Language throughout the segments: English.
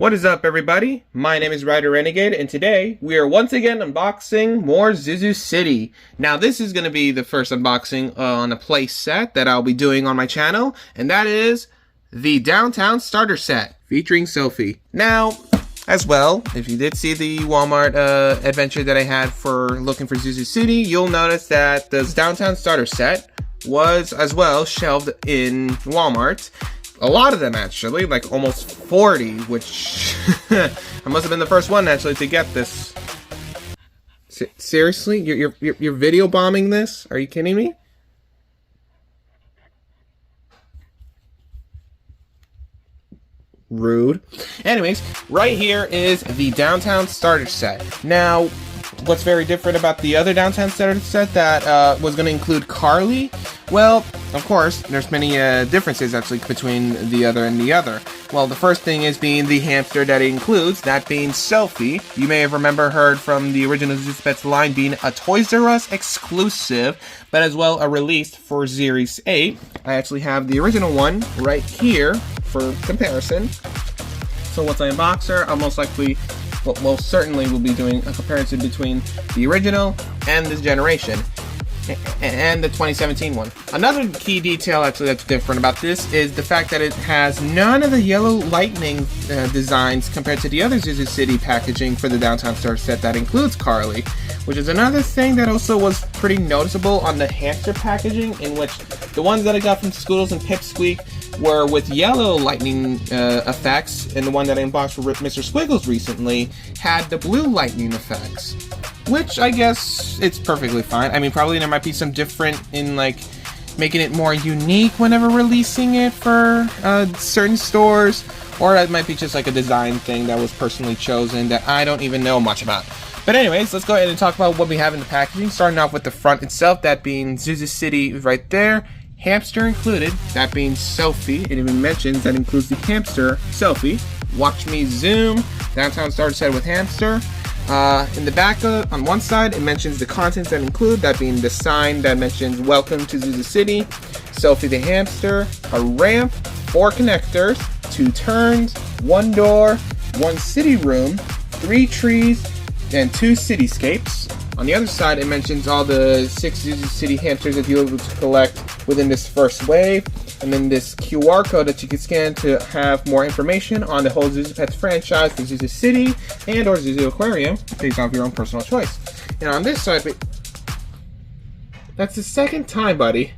What is up, everybody? My name is Ryder Renegade, and today we are once again unboxing more Zhu Zhu City. Now, this is going to be the first unboxing on a play set that I'll be doing on my channel, and that is the Downtown Starter Set featuring Sophie. Now, as well, if you did see the Walmart adventure that I had for looking for Zhu Zhu City, you'll notice that the Downtown Starter Set was as well shelved in Walmart. A lot of them, actually, like almost 40, which I must have been the first one, actually, to get this. Seriously? You're video bombing this? Are you kidding me? Rude. Anyways, right here is the Downtown Starter Set. Now, what's very different about the other Downtown Starter Set that was going to include Carly? Well, of course, there's many differences actually between the other and the other. Well, the first thing is being the hamster that it includes, that being Sophie. You may have heard from the original Zhu Zhu Pets line being a Toys R Us exclusive, but as well a release for Series 8. I actually have the original one right here for comparison. So once I unbox her, I'll most likely, well, certainly will be doing a comparison between the original and this generation, and the 2017 one. Another key detail actually that's different about this is the fact that it has none of the yellow lightning designs compared to the other Zhu Zhu City packaging for the Downtown Starter Set that includes Carly, which is another thing that also was pretty noticeable on the hamster packaging, in which the ones that I got from Scoodles and Pipsqueak were with yellow lightning effects, and the one that I unboxed for Mr. Squiggles recently had the blue lightning effects. Which, I guess, it's perfectly fine. I mean, probably there might be some different in, like, making it more unique whenever releasing it for certain stores, or it might be just like a design thing that was personally chosen that I don't even know much about. But anyways, let's go ahead and talk about what we have in the packaging, starting off with the front itself, that being Zhu Zhu City right there, hamster included, that being Sophie. It even mentions that includes the hamster, Sophie. Watch me zoom, Downtown Starter Set with hamster. In the back on one side, it mentions the contents that include, that being the sign that mentions welcome to Zhu Zhu City, Sophie the hamster, a ramp, 4 connectors, 2 turns, 1 door, 1 city room, 3 trees, and 2 cityscapes. On the other side, it mentions all the 6 Zhu Zhu City hamsters that you'll be able to collect within this first wave, and then this QR code that you can scan to have more information on the whole Zhu Zhu Pets franchise for Zhu Zhu City and or Zhu Zhu Aquarium, based off your own personal choice. And on this side, that's the second time, buddy.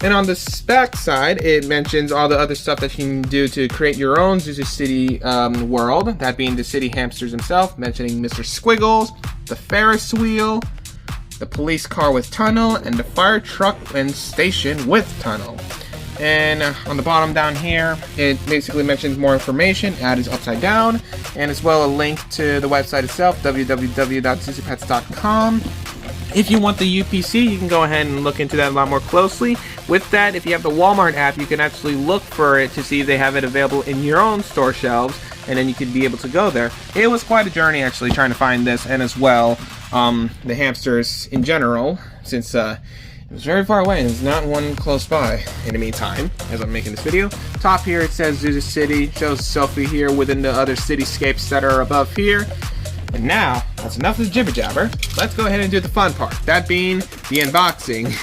And on the back side, it mentions all the other stuff that you can do to create your own Zhu Zhu City world, that being the city hamsters themselves, mentioning Mr. Squiggles, the Ferris wheel, the police car with tunnel, and the fire truck and station with tunnel. And on the bottom down here, it basically mentions more information. Ad is upside down, and as well a link to the website itself, www.zuzupets.com. If you want the UPC, you can go ahead and look into that a lot more closely. With that, if you have the Walmart app, you can actually look for it to see if they have it available in your own store shelves, and then you can be able to go there. It was quite a journey actually trying to find this, and as well the hamsters in general, since it was very far away and there's not one close by in the meantime as I'm making this video. Top here it says Zhu Zhu City, shows Sophie here within the other cityscapes that are above here. And now, that's enough of the jibber jabber. Let's go ahead and do the fun part, that being the unboxing.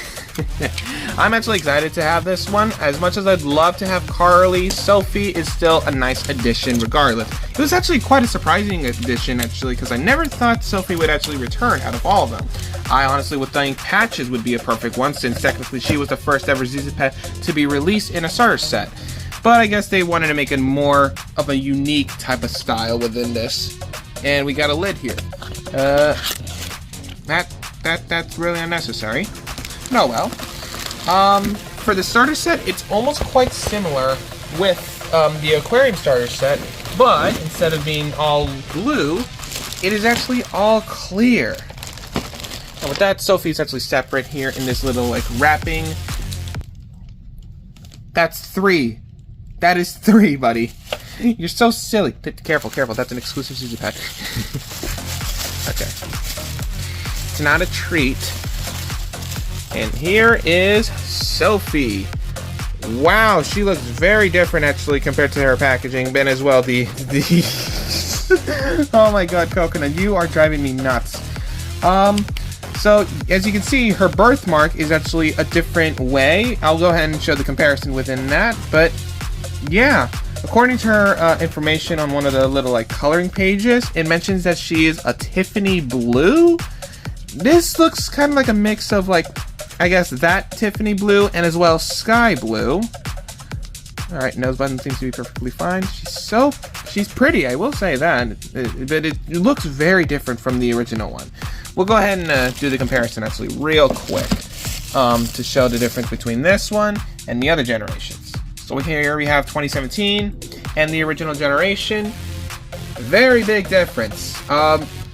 I'm actually excited to have this one. As much as I'd love to have Carly, Sophie is still a nice addition regardless. It was actually quite a surprising addition actually, because I never thought Sophie would actually return out of all of them. I honestly would think Patches would be a perfect one, since technically she was the first ever Zhu Zhu pet to be released in a starter set. But I guess they wanted to make it more of a unique type of style within this. And we got a lid here. That's really unnecessary. Oh well. For the starter set, it's almost quite similar with the aquarium starter set, but instead of being all blue, it is actually all clear. And with that, Sophie's actually separate here in this little like wrapping. That's 3. That is 3, buddy. You're so silly. Careful, careful. That's an exclusive Zhu Zhu pet. Okay. It's not a treat. And here is Sophie. Wow, she looks very different actually compared to her packaging, and as well the oh my god, Coconut, you are driving me nuts. So as you can see, her birthmark is actually a different way. I'll go ahead and show the comparison within that, but yeah, according to her information on one of the little like coloring pages, it mentions that she is a Tiffany blue. This looks kind of like a mix of like, I guess that Tiffany blue and as well sky blue. All right, nose button seems to be perfectly fine. She's pretty, I will say that, but it looks very different from the original one. We'll go ahead and do the comparison actually real quick to show the difference between this one and the other generations. So here we have 2017 and the original generation. Very big difference.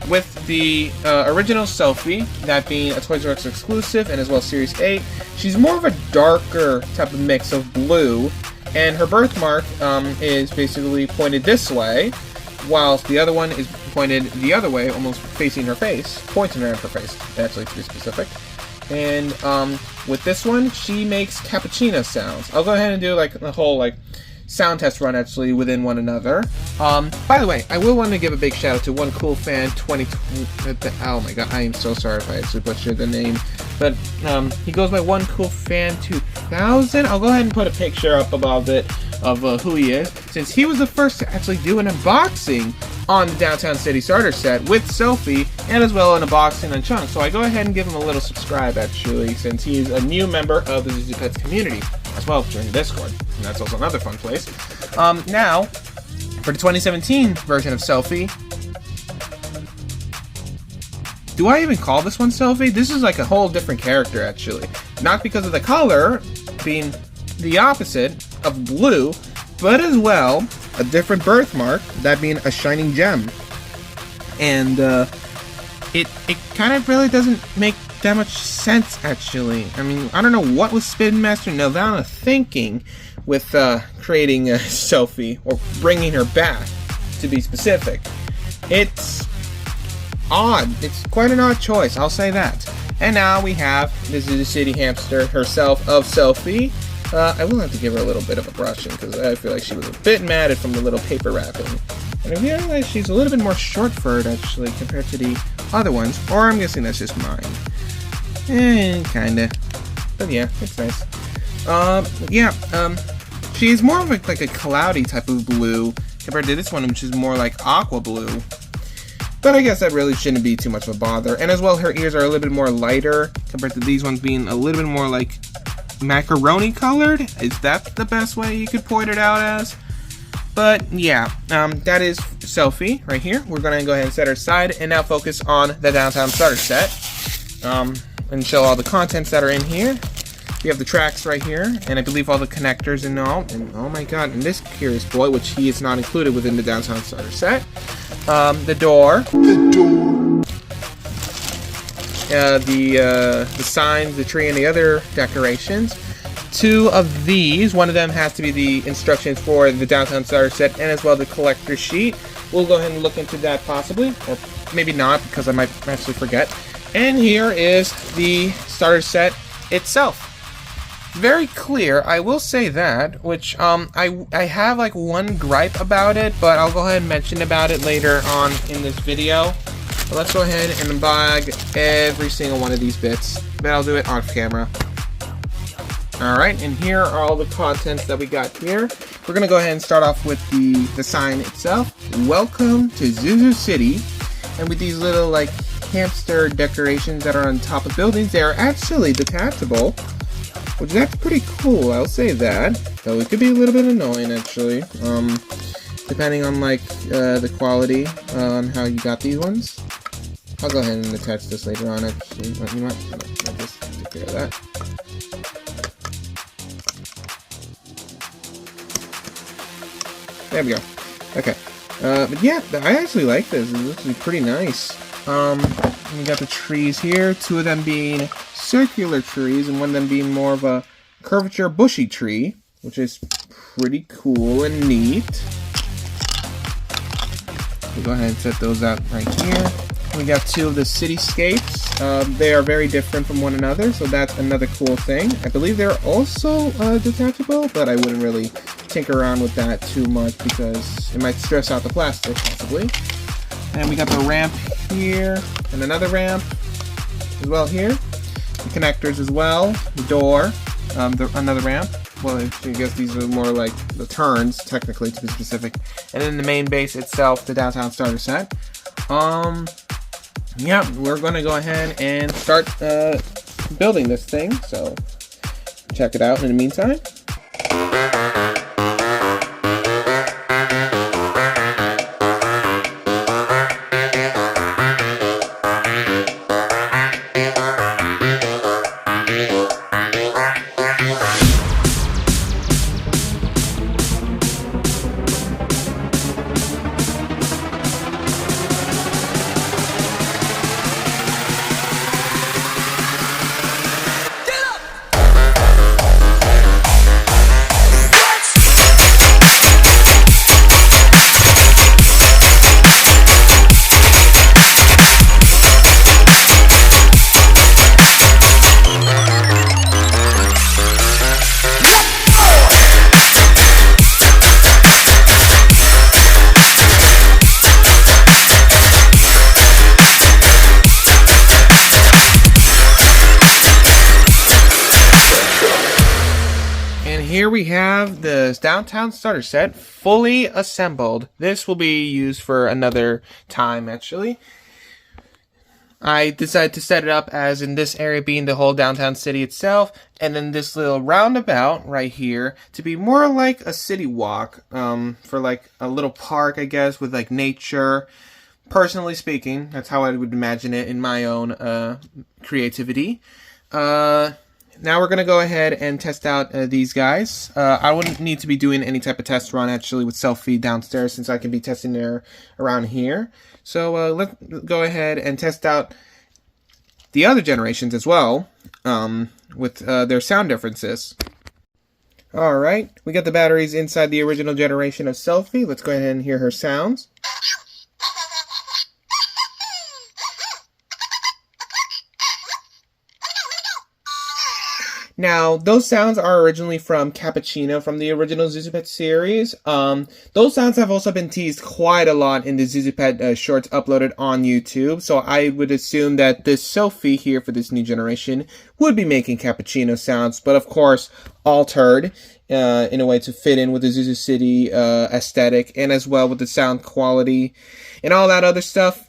With the original Sophie, that being a Toys R Us exclusive and as well Series 8, she's more of a darker type of mix of blue, and her birthmark is basically pointed this way, whilst the other one is pointed the other way, almost facing her face, pointing at her face, actually to be specific. And with this one, she makes cappuccino sounds. I'll go ahead and do like the whole like sound test run actually within one another. By the way, I will want to give a big shout out to One Cool Fan 2020. Oh my god, I am so sorry if I actually butchered the name, but he goes by One Cool Fan 2000. I'll go ahead and put a picture up above it of who he is, since he was the first to actually do an unboxing on the Downtown City starter set with Sophie, and as well an unboxing on Chunk. So I go ahead and give him a little subscribe actually, since he's a new member of the Zhu Zhu Pets community, as well during the Discord, and that's also another fun place. Now, for the 2017 version of Sophie, do I even call this one Sophie? This is like a whole different character actually. Not because of the color being the opposite of blue, but as well a different birthmark, that being a shining gem. And it kind of really doesn't make that much sense actually. I mean, I don't know what was Spin Master Nelvana thinking with creating Sophie, or bringing her back to be specific. It's odd. It's quite an odd choice, I'll say that. And now we have the Zhu Zhu City hamster herself of Sophie. I will have to give her a little bit of a brushing because I feel like she was a bit matted from the little paper wrapping. And I realize she's a little bit more short-furred actually compared to the other ones, or I'm guessing that's just mine. Kinda. But yeah, it's nice. She's more of like a cloudy type of blue compared to this one, which is more like aqua blue. But I guess that really shouldn't be too much of a bother. And as well, her ears are a little bit more lighter compared to these ones being a little bit more like macaroni colored. Is that the best way you could point it out as? But yeah, that is Sophie right here. We're gonna go ahead and set her aside and now focus on the Downtown starter set, and show all the contents that are in here. We have the tracks right here, and I believe all the connectors and all. And oh my god, and this curious boy, which he is not included within the Downtown starter set. The door. The signs, the tree, and the other decorations. Two of these. One of them has to be the instructions for the Downtown starter set, and as well the collector sheet. We'll go ahead and look into that possibly, or maybe not, because I might actually forget. And here is the starter set itself. Very clear, I will say that, which I have like one gripe about it, but I'll go ahead and mention about it later on in this video. But let's go ahead and unbag every single one of these bits, but I'll do it off camera. Alright, and here are all the contents that we got here. We're gonna go ahead and start off with the sign itself. Welcome to Zhu Zhu City. And with these little like hamster decorations that are on top of buildings, they are actually detachable, which that's pretty cool, I'll say that. Though it could be a little bit annoying actually, depending on like the quality on how you got these ones. I'll go ahead and attach this later on actually. You know what? I'll just take care of that. There we go. Okay. But yeah, I actually like this. It's actually pretty nice. We got the trees here, two of them being circular trees and one of them being more of a curvature bushy tree, which is pretty cool and neat. We'll go ahead and set those out right here. We got two of the cityscapes. They are very different from one another, so that's another cool thing. I believe they're also detachable, but I wouldn't really tinker around with that too much because it might stress out the plastic, possibly. And we got the ramp here, and another ramp as well here. The connectors as well, the door, another ramp. Well, I guess these are more like the turns, technically, to be specific. And then the main base itself, the downtown starter set. Yeah, we're going to go ahead and start building this thing. So, check it out in the meantime. Here we have the downtown starter set fully assembled. This will be used for another time, actually. I decided to set it up as in this area being the whole downtown city itself, and then this little roundabout right here to be more like a city walk, for like a little park, I guess, with like nature. Personally speaking, that's how I would imagine it in my own creativity. Now we're going to go ahead and test out these guys. I wouldn't need to be doing any type of test run actually with Sophie downstairs since I can be testing her around here. So let's go ahead and test out the other generations as well with their sound differences. Alright, we got the batteries inside the original generation of Sophie. Let's go ahead and hear her sounds. Now, those sounds are originally from Cappuccino from the original Zhu Zhu Pet series. Those sounds have also been teased quite a lot in the Zhu Zhu Pet shorts uploaded on YouTube. So I would assume that this Sophie here for this new generation would be making Cappuccino sounds, but of course altered in a way to fit in with the Zhu Zhu City aesthetic and as well with the sound quality and all that other stuff.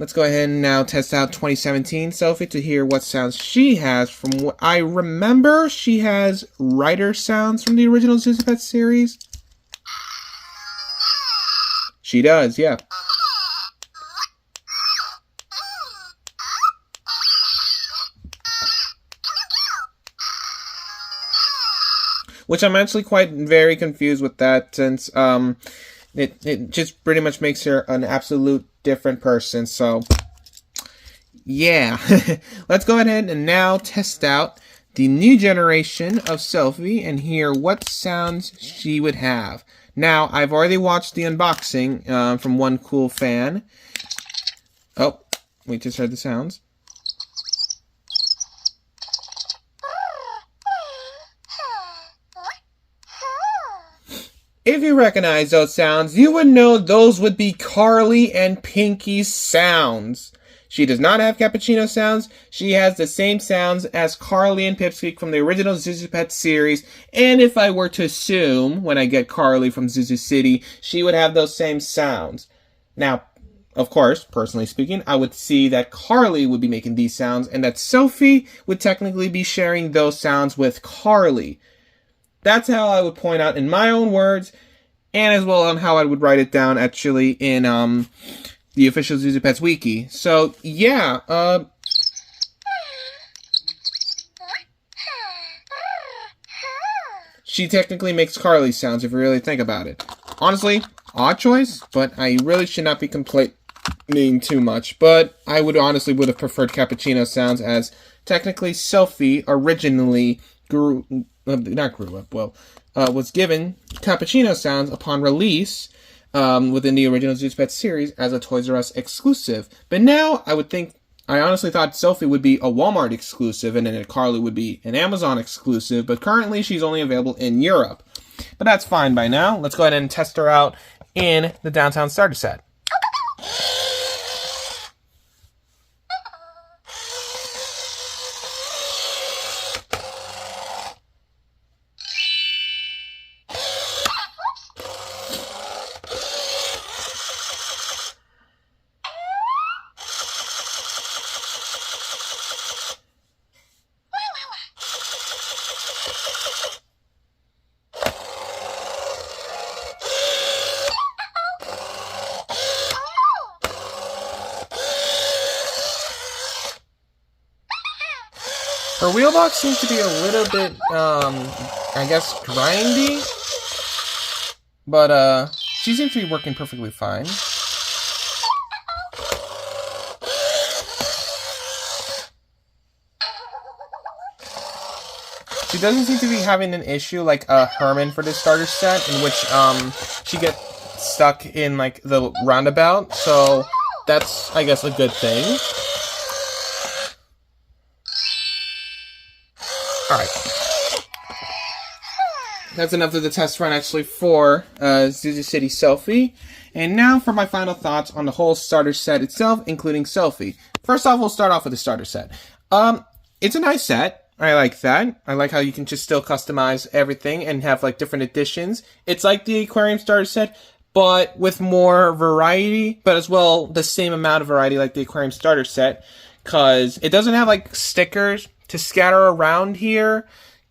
Let's go ahead and now test out 2017 Sophie to hear what sounds she has. From what I remember, she has writer sounds from the original Zhu Zhu Pet series. She does, yeah. Which I'm actually quite very confused with that since it just pretty much makes her an absolute different person. So yeah, let's go ahead and now test out the new generation of Sophie and hear what sounds she would have. Now, I've already watched the unboxing from one cool fan. Oh, we just heard the sounds. If you recognize those sounds, you would know those would be Carly and Pinky's sounds. She does not have Cappuccino sounds. She has the same sounds as Carly and Pipsqueak from the original Zhu Zhu Pet series. And if I were to assume, when I get Carly from Zhu Zhu City, she would have those same sounds. Now, of course, personally speaking, I would see that Carly would be making these sounds and that Sophie would technically be sharing those sounds with Carly. That's how I would point out in my own words, and as well on how I would write it down actually in the official Zhu Zhu Pets wiki. So yeah, she technically makes Carly sounds if you really think about it. Honestly, odd choice, but I really should not be complaining too much. But I would honestly would have preferred Cappuccino sounds, as technically Sophie originally was given Cappuccino sounds upon release within the original Zhu Zhu Pet series as a Toys R Us exclusive. But now I honestly thought Sophie would be a Walmart exclusive and then Carly would be an Amazon exclusive, but currently she's only available in Europe. But that's fine by now. Let's go ahead and test her out in the Downtown Starter Set. Her wheel box seems to be a little bit, I guess, grindy, but, she seems to be working perfectly fine. She doesn't seem to be having an issue like Herman for the starter set, in which, she gets stuck in, like, the roundabout, so that's, I guess, a good thing. Alright. That's enough of the test run, actually, for Zhu Zhu City Sophie. And now for my final thoughts on the whole starter set itself, including Sophie. First off, we'll start off with the starter set. It's a nice set. I like that. I like how you can just still customize everything and have, like, different additions. It's like the aquarium starter set, but with more variety, but as well the same amount of variety like the aquarium starter set, because it doesn't have, like, stickers to scatter around here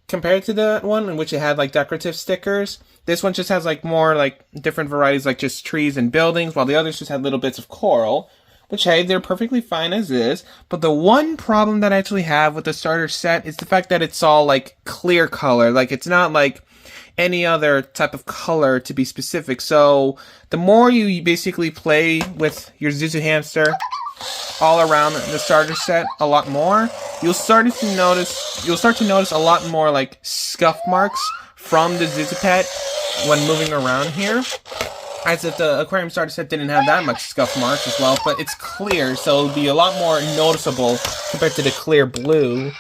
compared to the one in which it had like decorative stickers. This one just has like more like different varieties, like just trees and buildings, while the others just had little bits of coral, which, hey, they're perfectly fine as is. But the one problem that I actually have with the starter set is the fact that it's all like clear color. Like it's not like any other type of color, to be specific. So the more you basically play with your Zhu Zhu hamster all around the starter set a lot more, you'll start to notice a lot more like scuff marks from the Zhu Zhu Pet when moving around here, as if the aquarium starter set didn't have that much scuff marks as well. But it's clear, so it'll be a lot more noticeable compared to the clear blue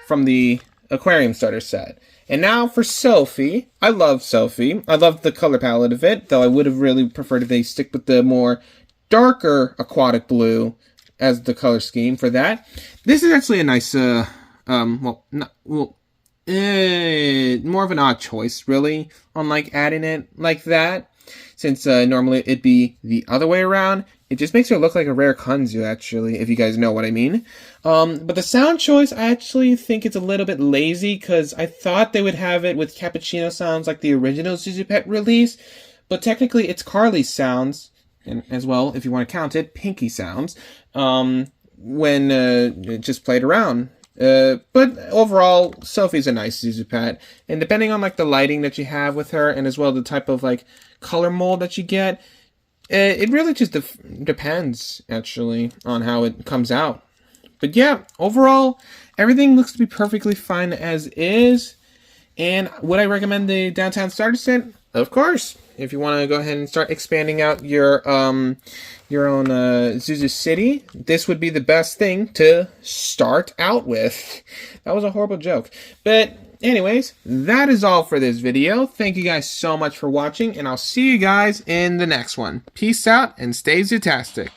from the aquarium starter set. And now for Sophie. I love Sophie. I love the color palette of it, though I would have really preferred if they stick with the more darker aquatic blue as the color scheme for that. This is actually a nice, more of an odd choice, really, on like adding it like that, since normally it'd be the other way around. It just makes her look like a rare Kunzu, actually, if you guys know what I mean. But the sound choice, I actually think it's a little bit lazy, because I thought they would have it with cappuccino sounds like the original Zhu Zhu Pet release, but technically it's Carly's sounds, and as well, if you want to count it, Pinky sounds, when it just played around. But overall, Sophie's a nice Zhu Zhu Pet, and depending on like the lighting that you have with her, and as well the type of like color mold that you get, it really just depends, actually, on how it comes out. But yeah, overall, everything looks to be perfectly fine as is. And would I recommend the Downtown Starter Set? Of course. If you want to go ahead and start expanding out your own Zhu Zhu City, this would be the best thing to start out with. That was a horrible joke. But anyways, that is all for this video. Thank you guys so much for watching, and I'll see you guys in the next one. Peace out and stay Zootastic.